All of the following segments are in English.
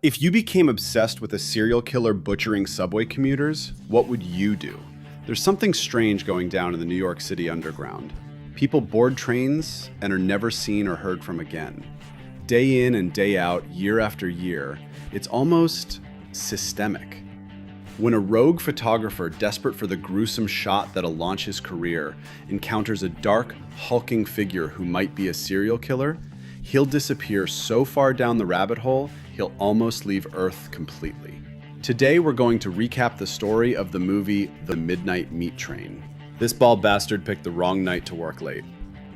If you became obsessed with a serial killer butchering subway commuters, what would you do? There's something strange going down in the New York City underground. People board trains and are never seen or heard from again. Day in and day out, year after year, it's almost systemic. When a rogue photographer desperate for the gruesome shot that'll launch his career encounters a dark, hulking figure who might be a serial killer, he'll disappear so far down the rabbit hole, he'll almost leave Earth completely. Today we're going to recap the story of the movie The Midnight Meat Train. This bald bastard picked the wrong night to work late.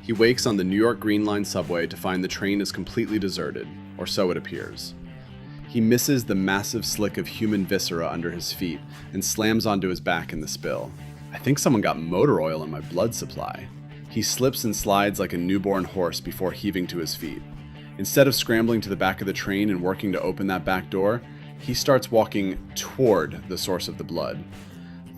He wakes on the New York Green Line subway to find the train is completely deserted, or so it appears. He misses the massive slick of human viscera under his feet and slams onto his back in the spill. I think someone got motor oil in my blood supply. He slips and slides like a newborn horse before heaving to his feet. Instead of scrambling to the back of the train and working to open that back door, he starts walking toward the source of the blood.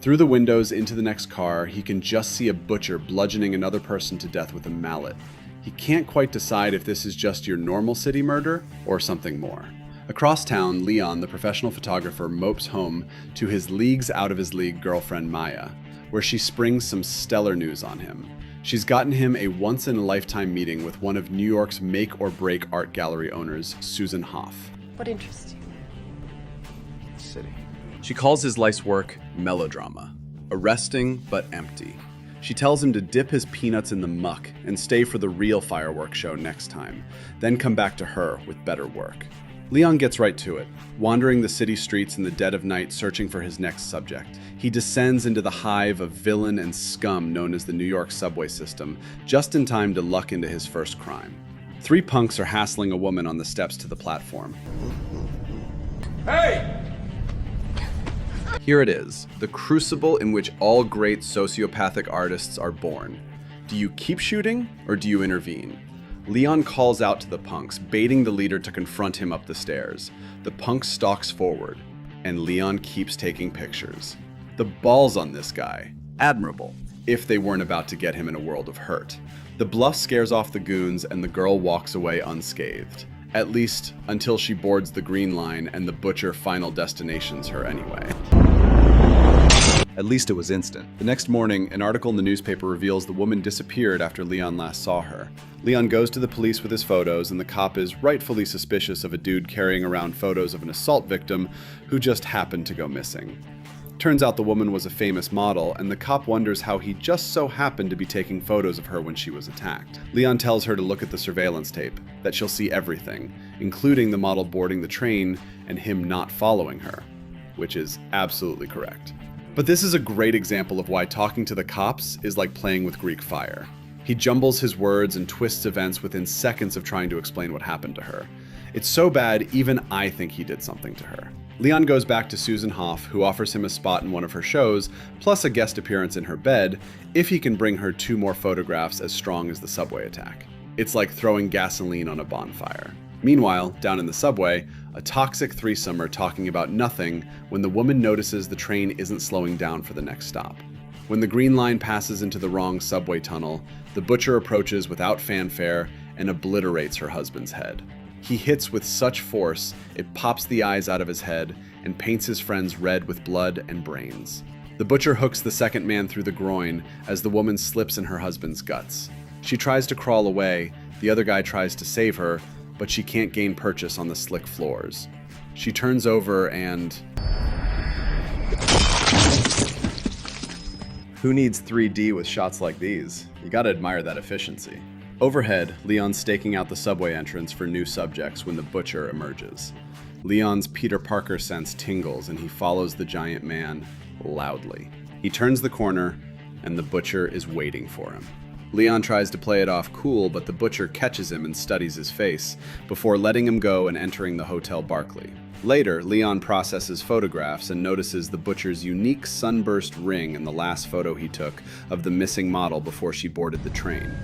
Through the windows into the next car, he can just see a butcher bludgeoning another person to death with a mallet. He can't quite decide if this is just your normal city murder or something more. Across town, Leon, the professional photographer, mopes home to his leagues out of his league girlfriend Maya, where she springs some stellar news on him. She's gotten him a once-in-a-lifetime meeting with one of New York's make-or-break art gallery owners, Susan Hoff. What interests you? City. She calls his life's work melodrama, arresting but empty. She tells him to dip his peanuts in the muck and stay for the real fireworks show next time, then come back to her with better work. Leon gets right to it, wandering the city streets in the dead of night searching for his next subject. He descends into the hive of villain and scum known as the New York subway system, just in time to luck into his first crime. Three punks are hassling a woman on the steps to the platform. Hey! Here it is, the crucible in which all great sociopathic artists are born. Do you keep shooting or do you intervene? Leon calls out to the punks, baiting the leader to confront him up the stairs. The punk stalks forward, and Leon keeps taking pictures. The balls on this guy, admirable, if they weren't about to get him in a world of hurt. The bluff scares off the goons and the girl walks away unscathed. At least until she boards the Green Line and the butcher final destinations her anyway. At least it was instant. The next morning, an article in the newspaper reveals the woman disappeared after Leon last saw her. Leon goes to the police with his photos, and the cop is rightfully suspicious of a dude carrying around photos of an assault victim who just happened to go missing. Turns out the woman was a famous model, and the cop wonders how he just so happened to be taking photos of her when she was attacked. Leon tells her to look at the surveillance tape, that she'll see everything, including the model boarding the train and him not following her, which is absolutely correct. But this is a great example of why talking to the cops is like playing with Greek fire. He jumbles his words and twists events within seconds of trying to explain what happened to her. It's so bad, even I think he did something to her. Leon goes back to Susan Hoff, who offers him a spot in one of her shows, plus a guest appearance in her bed, if he can bring her 2 more photographs as strong as the subway attack. It's like throwing gasoline on a bonfire. Meanwhile, down in the subway, a toxic threesome are talking about nothing when the woman notices the train isn't slowing down for the next stop. When the Green Line passes into the wrong subway tunnel, the butcher approaches without fanfare and obliterates her husband's head. He hits with such force, it pops the eyes out of his head and paints his friends red with blood and brains. The butcher hooks the second man through the groin as the woman slips in her husband's guts. She tries to crawl away, the other guy tries to save her, but she can't gain purchase on the slick floors. She turns over and... Who needs 3D with shots like these? You gotta admire that efficiency. Overhead, Leon's staking out the subway entrance for new subjects when the butcher emerges. Leon's Peter Parker sense tingles and he follows the giant man loudly. He turns the corner and the butcher is waiting for him. Leon tries to play it off cool, but the butcher catches him and studies his face before letting him go and entering the Hotel Barclay. Later, Leon processes photographs and notices the butcher's unique sunburst ring in the last photo he took of the missing model before she boarded the train.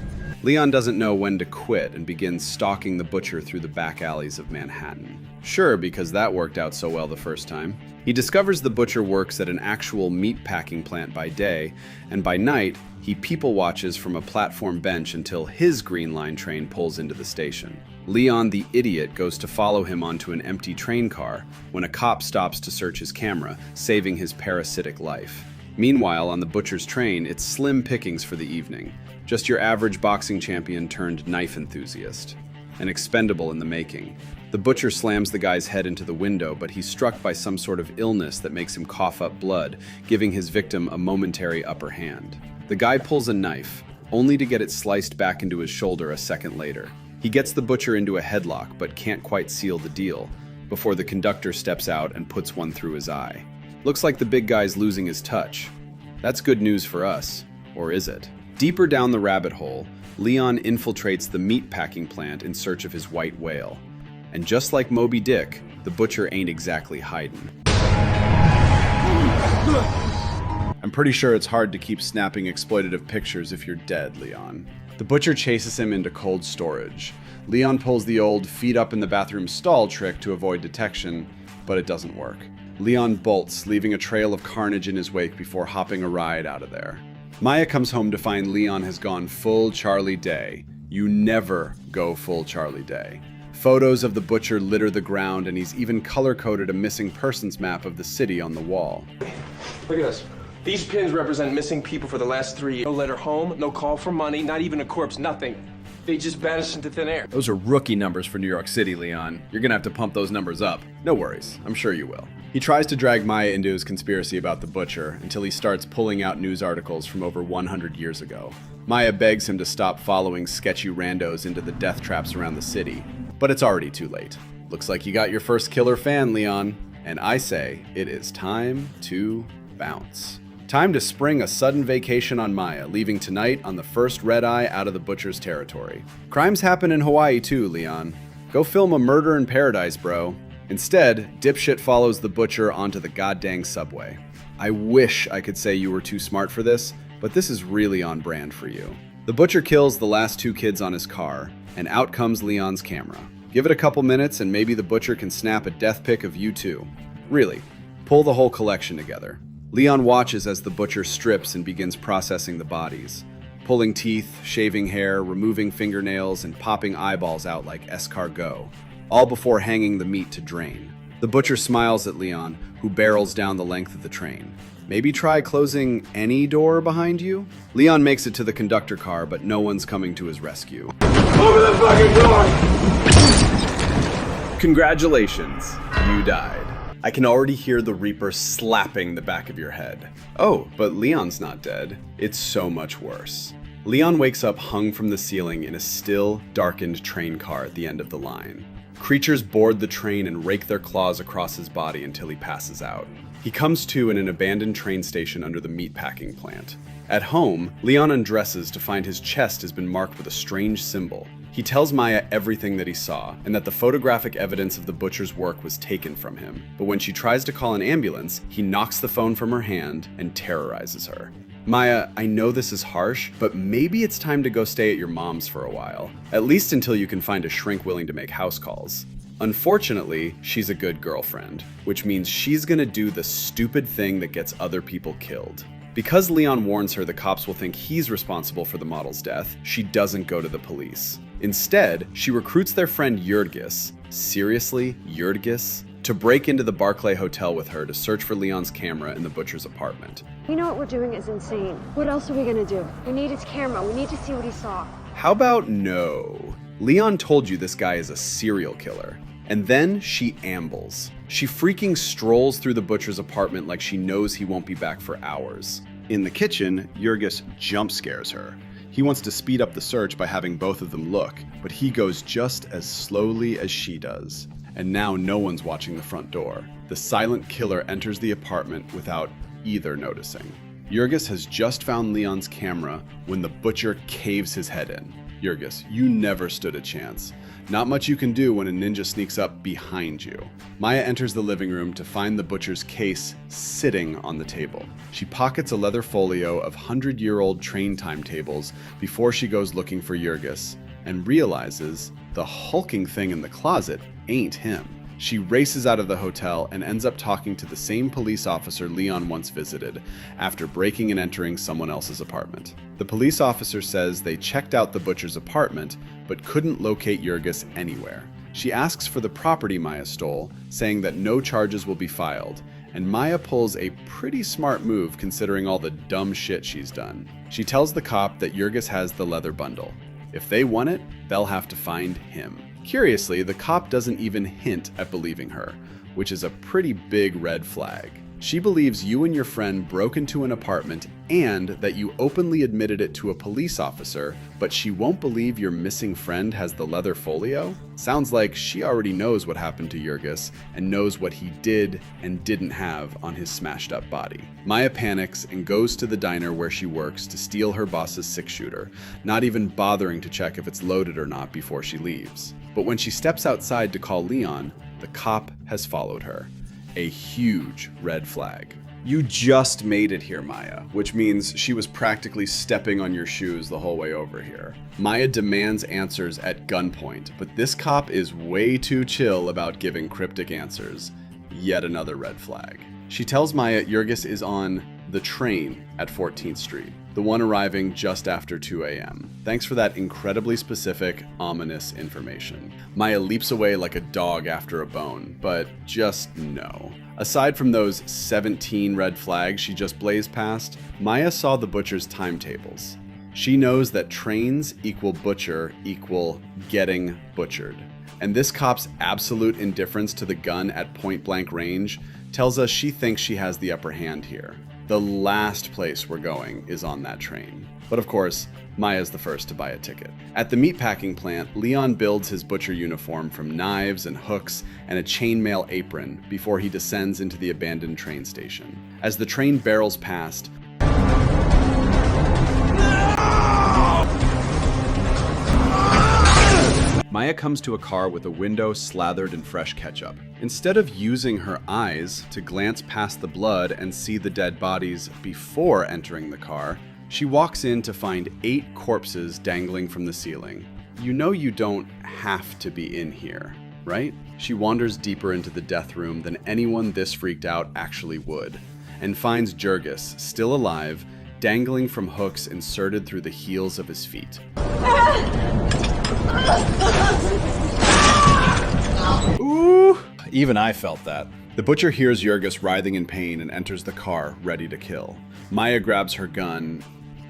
Leon doesn't know when to quit and begins stalking the butcher through the back alleys of Manhattan. Sure, because that worked out so well the first time. He discovers the butcher works at an actual meat packing plant by day, and by night, he people watches from a platform bench until his Green Line train pulls into the station. Leon the idiot goes to follow him onto an empty train car when a cop stops to search his camera, saving his parasitic life. Meanwhile, on the butcher's train, it's slim pickings for the evening. Just your average boxing champion turned knife enthusiast. An expendable in the making. The butcher slams the guy's head into the window, but he's struck by some sort of illness that makes him cough up blood, giving his victim a momentary upper hand. The guy pulls a knife, only to get it sliced back into his shoulder a second later. He gets the butcher into a headlock, but can't quite seal the deal, before the conductor steps out and puts one through his eye. Looks like the big guy's losing his touch. That's good news for us, or is it? Deeper down the rabbit hole, Leon infiltrates the meat packing plant in search of his white whale. And just like Moby Dick, the butcher ain't exactly hiding. I'm pretty sure it's hard to keep snapping exploitative pictures if you're dead, Leon. The butcher chases him into cold storage. Leon pulls the old feet up in the bathroom stall trick to avoid detection, but it doesn't work. Leon bolts, leaving a trail of carnage in his wake before hopping a ride out of there. Maya comes home to find Leon has gone full Charlie Day. You never go full Charlie Day. Photos of the butcher litter the ground, and he's even color-coded a missing persons map of the city on the wall. Look at this. These pins represent missing people for the last 3 years. No letter home, no call for money, not even a corpse, nothing. They just vanished into thin air. Those are rookie numbers for New York City, Leon. You're gonna have to pump those numbers up. No worries, I'm sure you will. He tries to drag Maya into his conspiracy about the butcher until he starts pulling out news articles from over 100 years ago. Maya begs him to stop following sketchy randos into the death traps around the city, but it's already too late. Looks like you got your first killer fan, Leon, and I say it is time to bounce. Time to spring a sudden vacation on Maya, leaving tonight on the first red-eye out of the butcher's territory. Crimes happen in Hawaii too, Leon. Go film a murder in paradise, bro. Instead, dipshit follows the butcher onto the goddamn subway. I wish I could say you were too smart for this, but this is really on brand for you. The butcher kills the last 2 kids on his car, and out comes Leon's camera. Give it a couple minutes and maybe the butcher can snap a death pic of you too. Really, pull the whole collection together. Leon watches as the butcher strips and begins processing the bodies, pulling teeth, shaving hair, removing fingernails, and popping eyeballs out like escargot, all before hanging the meat to drain. The butcher smiles at Leon, who barrels down the length of the train. Maybe try closing any door behind you? Leon makes it to the conductor car, but no one's coming to his rescue. Open the fucking door! Congratulations, you died. I can already hear the Reaper slapping the back of your head. Oh, but Leon's not dead. It's so much worse. Leon wakes up hung from the ceiling in a still, darkened train car at the end of the line. Creatures board the train and rake their claws across his body until he passes out. He comes to in an abandoned train station under the meatpacking plant. At home, Leon undresses to find his chest has been marked with a strange symbol. He tells Maya everything that he saw, and that the photographic evidence of the butcher's work was taken from him. But when she tries to call an ambulance, he knocks the phone from her hand and terrorizes her. Maya, I know this is harsh, but maybe it's time to go stay at your mom's for a while. At least until you can find a shrink willing to make house calls. Unfortunately, she's a good girlfriend, which means she's gonna do the stupid thing that gets other people killed. Because Leon warns her the cops will think he's responsible for the model's death, she doesn't go to the police. Instead, she recruits their friend Jurgis, seriously, Jurgis, to break into the Barclay Hotel with her to search for Leon's camera in the butcher's apartment. You know what we're doing is insane. What else are we gonna do? We need his camera. We need to see what he saw. How about no? Leon told you this guy is a serial killer. And then she ambles. She freaking strolls through the butcher's apartment like she knows he won't be back for hours. In the kitchen, Jurgis jump scares her. He wants to speed up the search by having both of them look, but he goes just as slowly as she does. And now no one's watching the front door. The silent killer enters the apartment without either noticing. Jurgis has just found Leon's camera when the butcher caves his head in. Jurgis, you never stood a chance. Not much you can do when a ninja sneaks up behind you. Maya enters the living room to find the butcher's case sitting on the table. She pockets a leather folio of 100-year-old train timetables before she goes looking for Jurgis, and realizes the hulking thing in the closet ain't him. She races out of the hotel and ends up talking to the same police officer Leon once visited after breaking and entering someone else's apartment. The police officer says they checked out the butcher's apartment but couldn't locate Jurgis anywhere. She asks for the property Maya stole, saying that no charges will be filed, and Maya pulls a pretty smart move considering all the dumb shit she's done. She tells the cop that Jurgis has the leather bundle. If they want it, they'll have to find him. Curiously, the cop doesn't even hint at believing her, which is a pretty big red flag. She believes you and your friend broke into an apartment and that you openly admitted it to a police officer, but she won't believe your missing friend has the leather folio? Sounds like she already knows what happened to Jurgis and knows what he did and didn't have on his smashed up body. Maya panics and goes to the diner where she works to steal her boss's six-shooter, not even bothering to check if it's loaded or not before she leaves. But when she steps outside to call Leon, the cop has followed her. A huge red flag. You just made it here, Maya, which means she was practically stepping on your shoes the whole way over here. Maya demands answers at gunpoint, but this cop is way too chill about giving cryptic answers. Yet another red flag. She tells Maya Jurgis is on the train at 14th Street, the one arriving just after 2 a.m. Thanks for that incredibly specific, ominous information. Maya leaps away like a dog after a bone, but just no. Aside from those 17 red flags she just blazed past, Maya saw the butcher's timetables. She knows that trains equal butcher equal getting butchered. And this cop's absolute indifference to the gun at point-blank range tells us she thinks she has the upper hand here. The last place we're going is on that train. But of course, Maya's the first to buy a ticket. At the meatpacking plant, Leon builds his butcher uniform from knives and hooks and a chainmail apron before he descends into the abandoned train station. As the train barrels past, Maya comes to a car with a window slathered in fresh ketchup. Instead of using her eyes to glance past the blood and see the dead bodies before entering the car, she walks in to find 8 corpses dangling from the ceiling. You know you don't have to be in here, right? She wanders deeper into the death room than anyone this freaked out actually would, and finds Jurgis, still alive, dangling from hooks inserted through the heels of his feet. Ooh, even I felt that. The butcher hears Jurgis writhing in pain and enters the car, ready to kill. Maya grabs her gun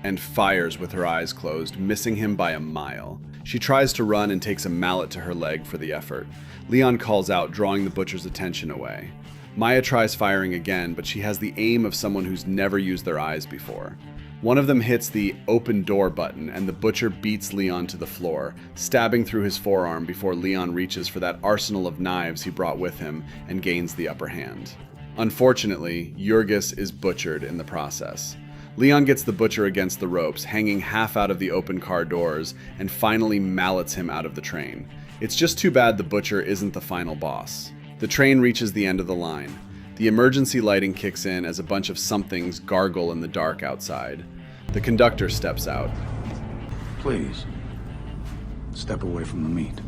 and fires with her eyes closed, missing him by a mile. She tries to run and takes a mallet to her leg for the effort. Leon calls out, drawing the butcher's attention away. Maya tries firing again, but she has the aim of someone who's never used their eyes before. One of them hits the open door button, and the butcher beats Leon to the floor, stabbing through his forearm before Leon reaches for that arsenal of knives he brought with him and gains the upper hand. Unfortunately, Jurgis is butchered in the process. Leon gets the butcher against the ropes, hanging half out of the open car doors, and finally mallets him out of the train. It's just too bad the butcher isn't the final boss. The train reaches the end of the line. The emergency lighting kicks in as a bunch of somethings gargle in the dark outside. The conductor steps out. Please, step away from the meat.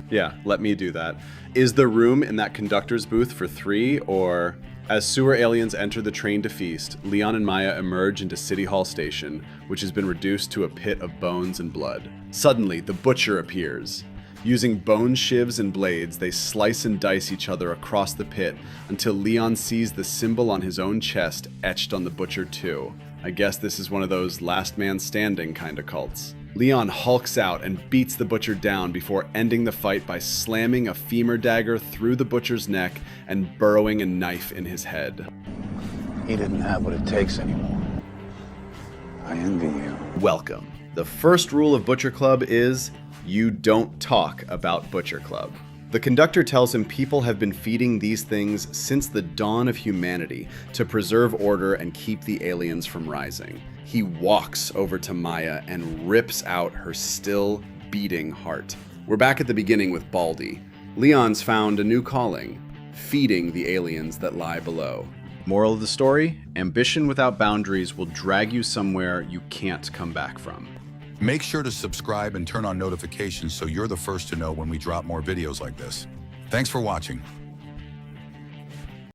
Yeah, let me do that. Is there room in that conductor's booth for 3, or... As sewer aliens enter the train to feast, Leon and Maya emerge into City Hall Station, which has been reduced to a pit of bones and blood. Suddenly, the butcher appears. Using bone shivs and blades, they slice and dice each other across the pit until Leon sees the symbol on his own chest etched on the butcher too. I guess this is one of those last man standing kind of cults. Leon hulks out and beats the butcher down before ending the fight by slamming a femur dagger through the butcher's neck and burrowing a knife in his head. He didn't have what it takes anymore. I envy you. Welcome. The first rule of Butcher Club is you don't talk about Butcher Club. The conductor tells him people have been feeding these things since the dawn of humanity to preserve order and keep the aliens from rising. He walks over to Maya and rips out her still beating heart. We're back at the beginning with Baldy. Leon's found a new calling, feeding the aliens that lie below. Moral of the story, ambition without boundaries will drag you somewhere you can't come back from. Make sure to subscribe and turn on notifications so you're the first to know when we drop more videos like this. Thanks for watching.